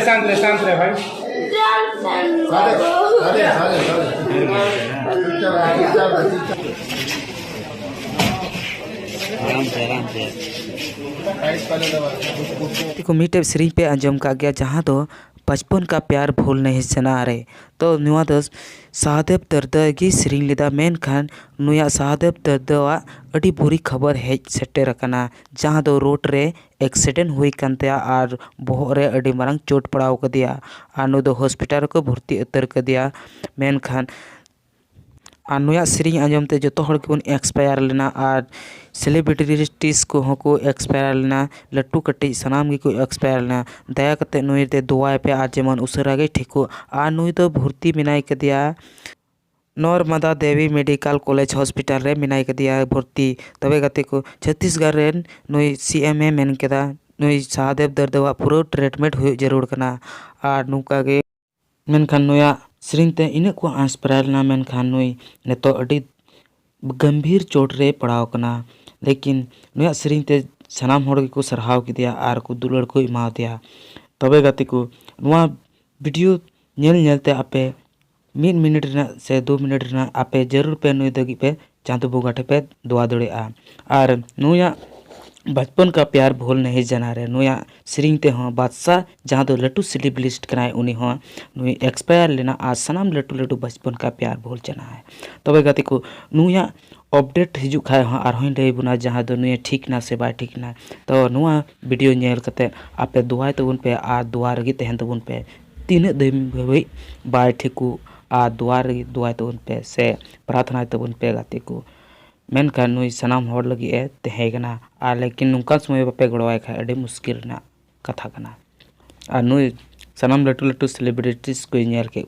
शांत रहे भाई। को मीटे सेरी पे आंजम का गया जहाँ तो बचपन का प्यार भूल नहीं सना रहे तो नुआ दो सहदेव दर्द की सेरी लेदा मेन खान नुया सहदेव दर्द अड़ी बुरी खबर हेज सेटेर कना जहाँ दो रोड रे एक्सीडेंट हुई कानते और बोहर रे अड़ी मारंग चोट पड़ाव कदिया और नु दो हॉस्पिटल को भर्ती उतर कदिया मेन खान और नुया सेरी आंजमते जो हर को एक्सपायर लेना और सेलिब्रिटीज को होको एक्सपायर लेना लट्टू कट्टी सनाम को एक्सपायर लेना दया कते नुई ते दुआ पे आज जेमन उसरा गे ठिको आ नुई तो भर्ती मिनाई कदिया Narmada Devi medical college hospital रे मिनाई कदिया भर्ती तबे गते को छत्तीसगढ़ रेन नुई सीएमए मेन केदा नुई सहदेव दर्दवा पूरा ट्रीटमेंट हुई जरूर कना और नुका गे मेनखान नुया सेरिंग ते इने को आंसपायर ना मेनखान नुई नेतो अड़ी गंभीर चोट रे पड़ाव कना लेकिन नुया सेरिंग ते सनाम होड़ को सरहाव किदिया आर को दुलड़ को इमा दिया तबे गति को नुआ वीडियो नेल नेलते आपे 1 मिनट से 2 मिनट आपे जरूर पे नुई दगी पे चांदो बोगा पे दुआ दड़े और नुया बचपन का प्यार भूल नहीं जाना रे नुया सेरिंग ते हाँ बादशाह जहाँ दो लट्टू सेलिब्रिस्ट कनाए उनी हाँ नुई एक्सपायर लेना आज सनाम लट्टू लट्टू बचपन का प्यार भूल जाना है तबे गति को नुया अपडेट हिजू खाए हाँ और लई बुना जहाँ दो नुया ठीक ना से बाय ठीक ना तो नुआ वीडियो नेल कते आपे दुआई तबुन पे आ दुआ रगी तहन तबुन पे तीन दिन भाई बाय ठिकू आ दुआ रगी दुआई तबुन पे से प्रार्थना तबुन पे गति को मेनखान नुई सनाम होड़ लगी ए तहेगना आ लेकिन नुका समय बापे गड़वाए खा अड़ी मुश्किल ना कथा कना आ नुई सनाम लट्टू लट्टू सेलिब्रिटीज को नेल के